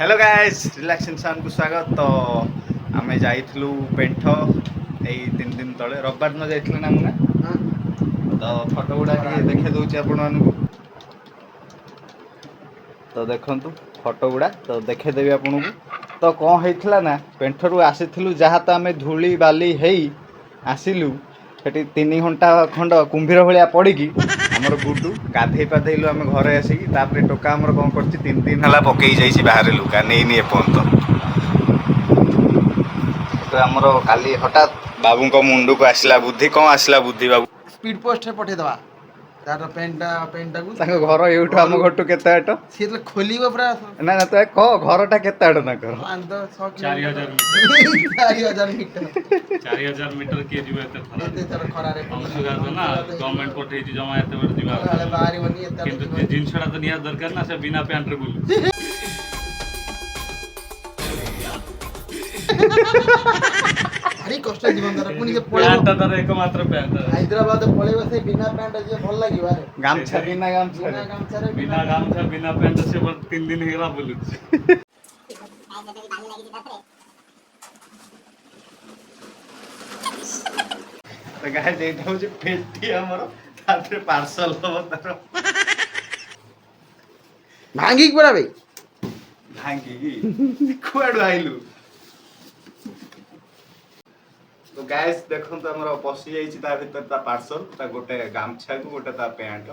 Hello guys relaxation को स्वागत। तो आम जाइलु पेंठ यही 3 दिन तले रविवार न जाइए ना मुझे तो फोटो गुड़ा देखे दूचे आपण तो देखु फोटो गुड़ा तो देखेदेवी आपन को। तो कौन होता ना पेंठरू आसीलु जहाँ तो आम धूली बाली आसिलु सेठी 3 घंटा खंड कुंभीर भाया पड़ी आमर गुडू गाधे पाधेलु आम घरे आसिकी टोका आमर कौन कर 3 दिन है पकई जाइए बाहर लुगा नहीं एपर्त तो आमर काली हठात बाबू मुंड को आसला बुद्धि कौन आसला बुद्धि बाबू स्पीड पोस्ट रे पठेदवा तार पेंटा को घर एठू आम घर केते बाट सी तो खोलिबो पूरा ना ना तो कह घरटा केते बाट ना कर 4000 मीटर 4000 मीटर किए जीव एते खरा रे अंशुघात ना गवर्नमेंट पठेई जमा एते बड़ जीवा बाहरी बनी एते किंतु जिनसडा तो निया दरकार ना से बिना पैंट रे बुलु भारी कष्ट जीवन दर पुनी जे पैंट तर एकमात्र पैंट हैदराबाद पळेबो से बिना पैंट जे भल लागिबा रे गामछा बिना गामछा बिना पैंट से 3 दिन हेरा बुलु तो गाइस एटा हो जे पेटी हमर ताते पार्सल हो तार भांगी पड़ा बे भांगी की कुआडू आइलु। तो गाइस देखो तो हमर पसी जाईची ता भीतर ता पार्सल ता गोटे गामछा को गोटे ता पैंट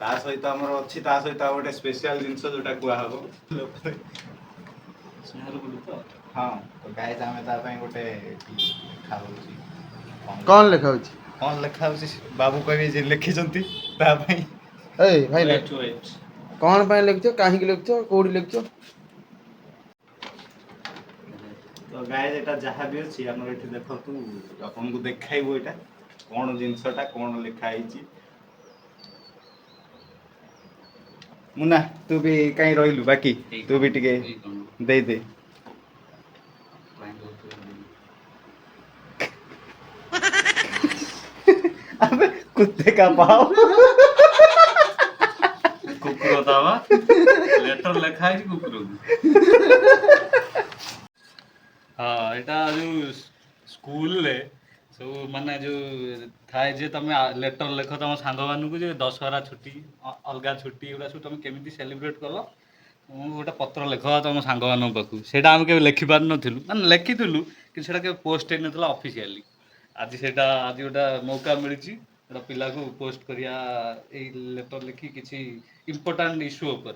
ता सहित हमर अछि ता सहित गोटे स्पेशल जिंस जोटा कुआ हबो स्नेहर बुलु तो हां। तो गाइस हमें ता पई गोटे खाउची कौन लिखा होची कौन लिखा होची बाबू कहबे जे लिखि जंती ता पई ए भाई ले वेट कौन पे लिखछो काहे के लिखछो कोडी लिखछो। तो गाइस एटा जहा भी अछि हमर एठी देखो तू अपन को देखाइबो एटा कोन जिंसटा कोन लिखा आइची। मुन्ना तू भी कहीं रहिलु बाकी तू भी टिके दे दे अबे कुत्ते का पाव कुकुर तावा लेटर लिखा है कुकुर हाँ एटा जो स्कूल ले सब माने जो थाए जे तमे लेटर लेख तम सांग मानू को जे दशहरा छुट्टी अलगा छुट्टी एटा सब तमे केमिति सेलिब्रेट करलो गोटे पत्र लेख तम सांग मान पाखु सेटा हम के लिखि पार नथिलु माने लिखिथिलु कि सेटा के पोस्ट हे नथला ऑफिशियली आज सेटा आज गोटा मौका मिलिछि गोटा पिला को पोस्ट करिया ए लेटर लिखि किछि इंपोर्टेंट इशू ऊपर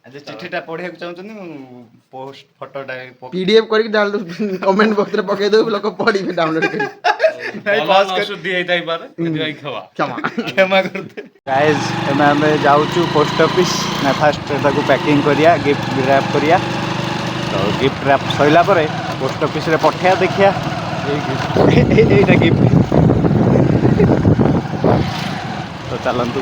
आज चिट्ठीटा पढिया चाहछनी पोस्ट फोटोटा पीडीएफ करके डाल दो कमेंट बॉक्स रे पके दो लोग पढ़ी के डाउनलोड करी नहीं पास कर शुद्धि हेइ ताई पारे एति खवा क्षमा करते गाइस हमें जाउछु पोस्ट ऑफिस ना फास्ट ताको पैकिंग करिया गिफ्ट रैप करिया तो गिफ्ट रैप सइला परे पोस्ट ऑफिस रे पठिया देखिया एटा गिफ्ट तो चलंतु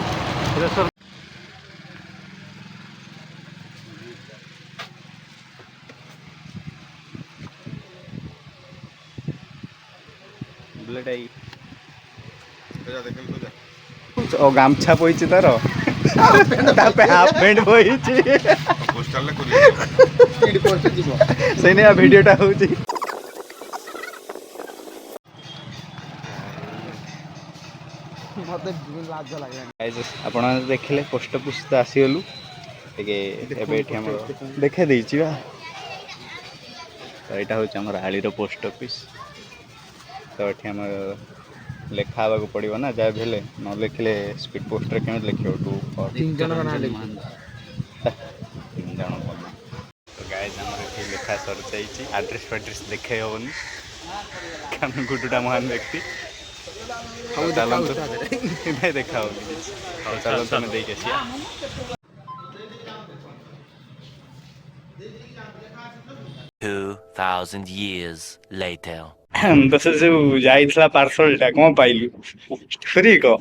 ओ गामछा पइछि तार तापे हाफ पैंट पइछि पोस्टल करिए स्पीड पोस्ट जीवो सेने वीडियोटा होछि मते लाज लागला गाइस आपण देखले पोस्ट ऑफिस तो आसीगलु टिके एबे एठी हम देखे देइछि बा तो एटा होछि हमर हाली रो पोस्ट ऑफिस तो एठी हम लेखा को पड़ो ना जहाँ भी न लिखले स्पीड पोस्ट रे केमे लिखियो 3 जन बना ले 3 जन तो गाइस हमर एठी लिखा सर जाइछि एड्रेस देखे होनी कान गुडुडा महान व्यक्ति हम चलंतु नहीं देखा होनी और चलंतु हमें देख आसिया 2000 years later तो से जो जाइथला पार्सलटा कोन पाइलु फ्री को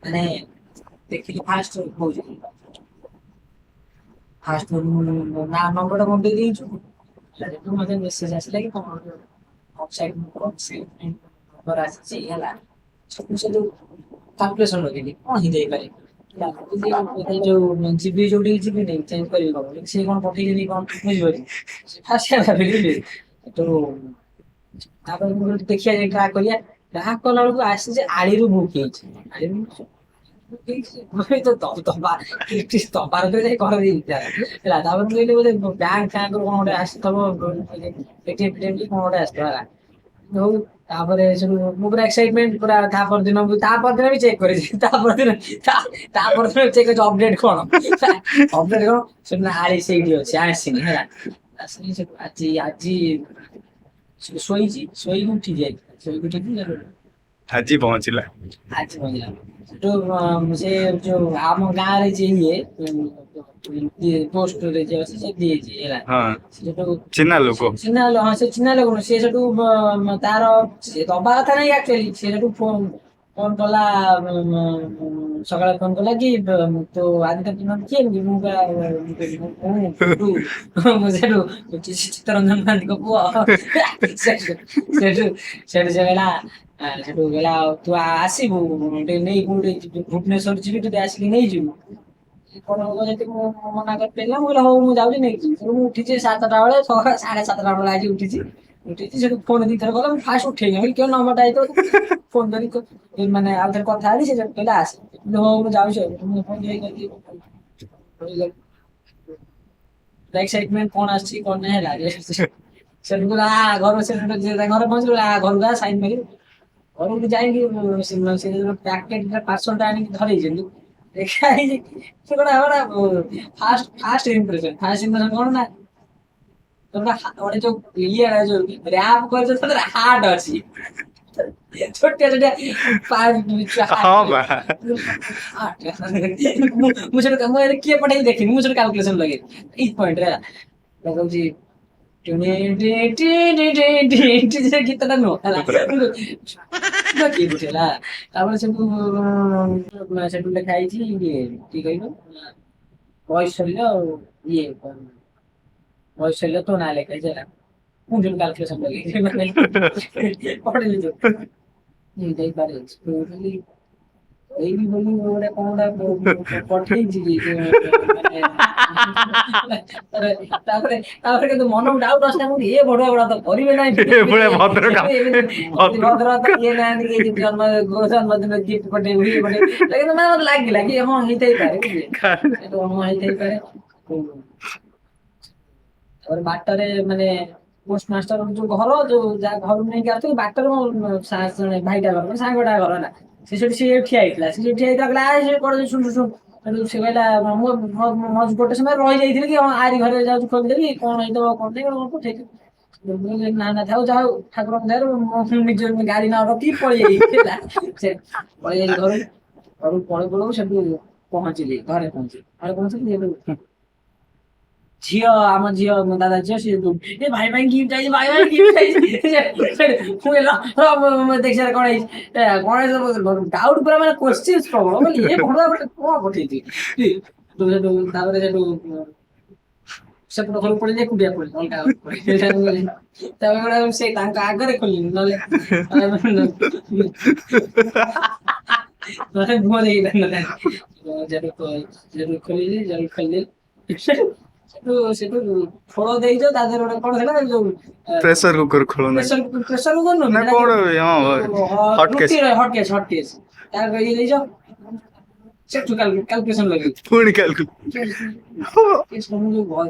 ମାନେ ଦେଖିଲି ଫାଷ୍ଟ କହୁଛି ଫାଷ୍ଟ ନା ନମ୍ବରଟା କଣ ଦେଇ ଦେଇଛୁ ସେଠୁ ମତେ ମେସେଜ ଆସିଲା କି କଣ ନମ୍ବର ଆସିଛି ହେଲା ସବୁ ସେଠୁ କାଲକୁଲେସନ ଲଗେଇଲି କଣ ହିଁ ଦେଇପାରେ ଯୋଉ ଯିବି ଯୋଉଠି ଯିବି ନେଇ ଚେଞ୍ଜ କରିବି କଣ ସେ କଣ ପଠେଇଛନ୍ତି କଣ ବୁଝିପାରିବି ଫାଷ୍ଟ ଭାବିଲି ତ ତାପରେ ମୁଁ କହିଲି ଦେଖିବା ଯାଇ ଟ୍ରାକ୍ କରିବା ଟ୍ରାକ୍ କଲା ବେଳକୁ ଆସିଛି ଆଳିରୁ ବୁକ୍ ହେଇଛି ଆଳିରୁ ତପାର ଯାଇ ଘର ଦେଇଥିଲା ହେଲା ତାପରେ ମୁଁ କହିଲି ବୋଧେ ବ୍ୟାଙ୍କ ଫ୍ୟାଙ୍କରୁ କଣ ଗୋଟେ ଆସିଥିବ ଏଟିଏମ୍ ଫେଟିଏମ୍ କି କଣ ଗୋଟେ ଆସିଥିବ ହେଲା ହଉ ତାପରେ ସେଠୁ ମୁଁ ପୁରା ଏକ୍ସାଇଟମେଣ୍ଟ ପୁରା ତା ପରଦିନ ବି ଚେକ୍ କରିଛି ତା ପରଦିନ ଚେକ୍ କରିଛି ଅପଡେଟ୍ କଣ ସେଠୁ ନା ଆଳି ସେଇଠି ଅଛି ଆସିନି ହେଲା ଆସିନି ସେଠୁ ଆଜି ଶୋଇକି ଉଠି ଯାଇଥିଲା ଶୋଇକି ଉଠିକି ଆଜି ପହଞ୍ଚିଲା। ଆଜି ପହଞ୍ଚିଲା ସେଠୁ ସେ ଯୋଉ ଆମ ଗାଁରେ ଯିଏ ପୋଷ୍ଟରେ ଯିଏ ଅଛି ସେ ଦିଏଛି ହେଲା ହଁ ସେଠୁ ଚିହ୍ନା ଲୋକ। ଚିହ୍ନା ହଁ ସେ ଚିହ୍ନା ଲୋକ ନୁହଁ ସେ ସେଠୁ ତାର ସେ ଦବା କଥା ନାହିଁ ଆକ୍ଚୁଆଲି ସେ ସେଠୁ ଫୋନ କଲା ସକାଳେ ଫୋନ କଲା କି ତୋ ଆଜି ତ କିଏ ମୁଁ ସେଠୁ ଚିତ୍ତରଞ୍ଜନ ମହାନ୍ତିଙ୍କ ପୁଅ ସେଠୁ ସେଠୁ ସେଠୁ ସେ କହିଲା ସେଠୁ କହିଲା ତୁ ଆସିବୁ ଟିକେ ନେଇ ଭୁବନେଶ୍ୱର ଯିବି ତୁ ଆସିକି ନେଇଯିବୁ କଣ ହବ ଯଦି ମୁଁ ମନା କରିପାରିଲା ମୁଁ କହିଲି ହଉ ମୁଁ ଯାଉଛି ନେଇକି ମୁଁ ଉଠିଛି 7ଟା ବେଳେ 7:30 ବେଳେ ଆଜି ଉଠିଛି ସେଠୁ ଫୋନ ଦିଥର କଲା ମୁଁ ଫାଷ୍ଟ ଉଠେଇନି କହିଲି କେଉଁ ନମ୍ବରଟା ହେଇଥିବ ଫୋନ ଧରି ମାନେ ଆଉ ଥରେ କଥା ହେଲି ସେ କହିଲା ଆସେ ହଉ ମୁଁ ଯାଉଛି ମୁଁ ଫୋନ ଏକ୍ସାଇଟମେଣ୍ଟ କଣ ଆସିଛି କଣ ନାହିଁ ହେଲା ସେଠୁ କହିଲା ଘରେ ପହଞ୍ଚିଲୁ ଘରକୁ ସାଇନ୍ ମାରିବୁ ଘରକୁ ଯାଇକି ପ୍ୟାକେଟ ପାର୍ସଲଟା ଆଣିକି ଧରେଇଛନ୍ତି ଦେଖା ହେଇଛି ସେ କଣ ଫାଷ୍ଟ ଇମ୍ପ୍ରେସନ କଣ ନା ଗୋଟେ ଯୋଉ ଯୋଉ ର୍ୟାପ କରିଛ ସେଥିରେ ହାର୍ଟ ଅଛି ଛୋଟିଆ ହଁ ବା ମୁଁ ସେଠୁ କିଏ ପଠେଇକି ଦେଖିନି ମୁଁ ସେଠୁ କାଲକୁଲେସନ ଲଗେଇଲି ଏଇ ପଏଣ୍ଟ ହେଲା କହୁଛି ଗୀତଟା ନୁହଁ ହେଲା କିଏ ବୁଝିଲା ତାପରେ ସେଠୁ ଲେଖା ହେଇଛି କି କହିଲ ବୈଶଲ୍ୟ ଇଏ ବୈଶଲ୍ୟ ତୋ ନାଁ ଲେଖା ହେଇଛି ହେଲା ମୁଁ ଯୋଉ କାଲକୁଲେସନ ଲଗେଇଛି ପଢିଲି ଯୋଉ ଦେଇପାରେ ଏଇବି ବୋଲି ଗୋଟେ କଣ ପଠେଇଛି ତାପରେ କିନ୍ତୁ ମନକୁ ଡାଉଟ ଆସିଲା ମୁଁ ଇଏ ବଡୁଆ ତ କରିବେ ନାହିଁ ଏଭଳିଆ ଭଦ୍ର କାମ। ଇଏ ନାହାନ୍ତି ଜନ୍ମଦିନ ଗିଫ୍ଟ ପଠେଇବୁ ଇଏ ପଠେଇବୁ କିନ୍ତୁ ମତେ ଲାଗିଲା କି ହଁ ହେଇଥାଇପାରେ ହେଇଥାଇପାରେ ତାପରେ ବାଟରେ ମାନେ ପୋଷ୍ଟ ମାଷ୍ଟର ଯୋଉ ଘର ଯୋଉ ଯାହା ଘରକୁ ନେଇକି ଆସୁଥିବ ବାଟରେ ମୋ ଜଣେ ଭାଇଟା ଘର ସାଙ୍ଗଟା ଘର ହେଲା ସେ ଠିଆ ହେଇଥିଲା କହିଲା ଶୁଣୁ ସେ କହିଲା ମୁଁ ଗୋଟେ ସମୟ ରହିଯାଇଥିଲି କି ହଁ ଆରି ଘରେ ଯାଉଛି ଖୋଲିଦେବି କଣ ହେଇଥିବ କଣ ପଠେଇଥିବି ନା ଥାଉ ଯାଉ ଠାକୁରଙ୍କ ଦୟାରୁ ମୁଁ ନିଜ ଗାଡି ନ ରଖି ପଳେଇଯାଇଛି ହେଲା ସେ ପଳେଇଯାଇଛି ଘରକୁ ପଳଉ ସେଠୁ ପହଞ୍ଚିଲି ଘରେ ପହଞ୍ଚିଲି ଝିଅ ଆମ ଝିଅ ମୋ ଦାଦା ଝିଅ ସିଏ ଏ ଭାଇ ଗିଫ୍ଟ ଆଇଛି ଭାଇ ଗିଫ୍ଟ ଆଇଛି ଦେଖିସାରେ କଣ ହେଇଛି ଗଣେଶ ଡାଉଟ ପୁରା ମାନେ କୋଶ୍ଚିନ୍ସ ପ୍ରବଳ କହିଲି ଏ ଭଡୁଆ ଗୋଟେ କଣ ପଠେଇଛି ତାପରେ ସେଠୁ ସେପଟ ଘରକୁ ପଳେଇଲି ଏକୁଟିଆ ପଳେଇଲି ଅଲଗା ତାପରେ ସେ ତାଙ୍କ ଆଗରେ ଖୋଲିନି ନହେଲେ ମୁହଁ ଦେଇଥାନ୍ତା ଖୋଲିଲି ସେଠୁ ଖୋଳ ଦେଇଛ ତା ଦେହରେ ଗୋଟେ କଣ ହେଲା ଯୋଉ ପ୍ରେସର କୁକର ଖୋଳନା ପ୍ରେସର କୁକର ନୁହଁ ନା କଣ ହଟକେସ୍ ହଟକେସ୍ ତାର ଇଏ ଦେଇଛ ସେଠୁ କାଲକୁଲେସନ ଲଗେଇ ପୁଣି କାଲକୁ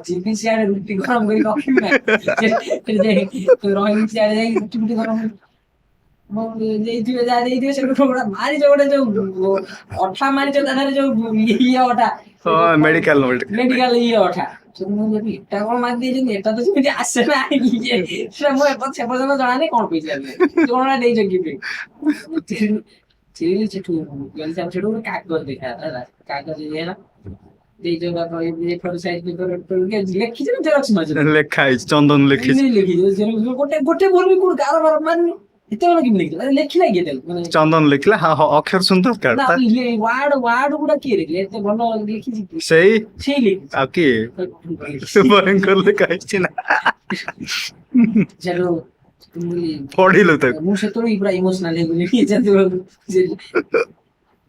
ଯିବି ସିଆଡେ ରୁଟି ଗରମ କରି ରଖିବି ନା ରହିବି ସିଆଡେ ଯାଇକି ରୁଟି ଗରମ ଦେଇଥିବେ ଯାହା ଦେଇଥିବେ ସେଠୁ ମାରିଛ ଗୋଟେ ଯୋଉ ଅଠା ମାରିଛ ତା ଦେହରେ ଯୋଉ ଇଏ ଅଠା ମେଡିକାଲ ଇଏ ଅଠା ଏଟା କଣ ମାରି ଦେଇଛନ୍ତି ଏଟା ତ ସେମିତି ଆସେ ନା ମୁଁ ସେପର୍ଯ୍ୟନ୍ତ ଜଣାନି କଣ ପଇସା କଣ ଦେଇଛ ଗିଫ୍ଟ ସେଠୁ ଗୋଟେ କାଗଜ ଦେଖା ହେଲା କାଗଜ ଇଏ ହେଲା ଦେଇଛ ଲେଖିଛ ଲେଖା ହେଇଛି ଚନ୍ଦନ ଲେଖିଛି ଗୋଟେ ଭୁଲ ବି କୋଉଠି କାରବାର ମାରିନି ଏତେବେଳେ କେମିତି ଲେଖିଲା କିଏ ମାନେ ଚନ୍ଦନ ଲେଖିଲା ଅକ୍ଷର ସୁନ୍ଦର ୱାର୍ଡ ଗୁଡା କିଏ ଲେଖିଲେ ଏତେ ଭଲ ଲେଖିଛି ସେଇ ଲେଖିଛି ଆଉ କିଏ ଭୟଙ୍କର ଲେଖା ହେଇଛି ନା ସେଠୁ ପଢିଲୁ ତାକୁ ମୁଁ ସେତେବେଳେ ପୁରା ଇମୋସନାଲ ହେଇଗଲି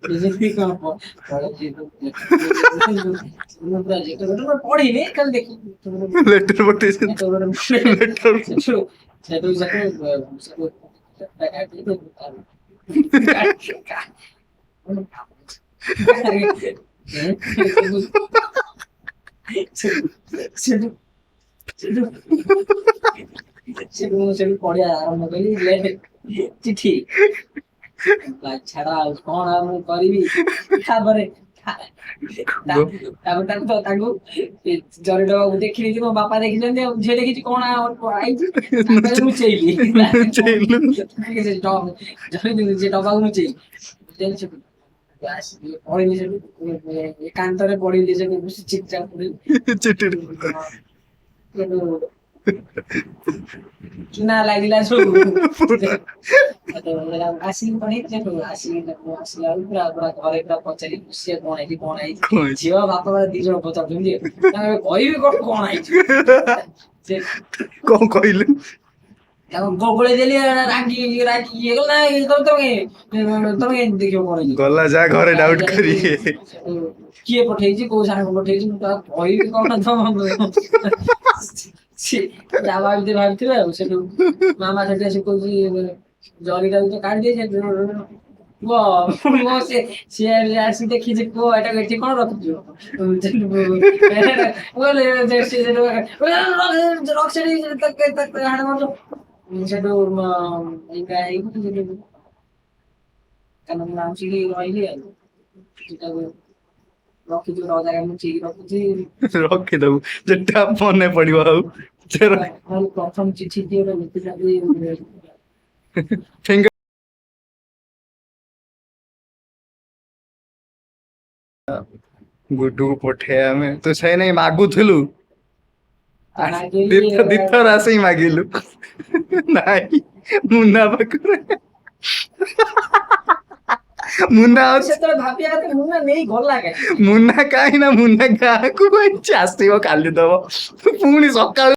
ବିଜେପି କଣ ପଢିନି ଖାଲି ଦେଖି ଲେଟର ପଠେଇଛନ୍ତି ସେଠୁ ସେଠୁ ପଢିଆ ଆରମ୍ଭ କଲି ଚିଠି ଛାଡ ଆଉ କଣ ଆଉ ମୁଁ କରିବି ତାପରେ ତାକୁ ଜରି ଡବାକୁ ଦେଖିଲି ଯେ ମୋ ବାପା ଦେଖିଛନ୍ତି ଆଉ ଝିଅ ଦେଖିଛି କଣ ଆଇଛି ଲୁଚେଇଲି ଜରି ସେ ଡବାକୁ ଲୁଚେଇଲି ପଢିଲି ସେଠୁ ଏକାନ୍ତରେ ପଢିଲି ସେଠୁ ଚିତ୍ର ପଢିଲି ଚିଠି ଚୁନା ଲାଗିଲା ସବୁ ଆସିକି ପଢେଇ ଆସିଲା ପୁରା ଘରେ ପୁରା ପଚାରି ସିଏ କଣ ହେଇଛି ଝିଅ ବାପା ଦି ଜଣ ପଚାରୁଛନ୍ତି କହିବି କଣ ହେଇଛି ସେ କଣ କହିଲୁ ତାକୁ ଗୋଳେଇ ଦେଲି ରାଗି ଇଏ ଗଲା ତମେ ଦେଖିବ କଣ ହେଇଛି ଗଲା ଯା ଘରେ ଡାଉଟ କରି କିଏ ପଠେଇଛି କୋଉ ସାଙ୍ଗ ପଠେଇଛି ମୁଁ ତାକୁ କହିବି କଣ ଯାହା ଭାବିଥିବେ ଆଉ ସେଠୁ ମାମା ସେଠି ଆସି କହୁଛି ଜରିଟାକୁ ତ କାଢି ଦେଇଛି ସିଏ ଆସି ଦେଖିଛି ପୁଅ ଏଟାକୁ ଏଠି କଣ ରଖିଛୁ ସେଠୁ କାରଣ ମୁଁ ଆସିକି ରହିଲି ଆଉ ସେଟାକୁ ରଖିଛୁ ରଜାରେ ମୁଁ ଠିକ ରଖୁଛି ରଖିଦବୁ ଯେଟା ମନେ ପଡିବ ଆଉ ପ୍ରଥମ ଚିଠି ଦିଏ ଫିଙ୍ଗର ଗୁଡୁକୁ ପଠେଇବା ଆମେ ତୁ ସେଇ ନାଇଁ ମାଗୁଥିଲୁ ଦିଥର ଆସିକି ମାଗିଲୁ ନାଇଁ ମୁନା ପାଖରେ ମୁନା ଅଛି ସେତେବେଳେ ଭାବିବା କଥା ମୁନା ନେଇ ଗଲା କାହିଁ ମୁନା କାହିଁ ନା ମୁନା ଗାଁକୁ କହିଛି ଆସିବ କାଲି ଦବ ପୁଣି ସକାଳୁ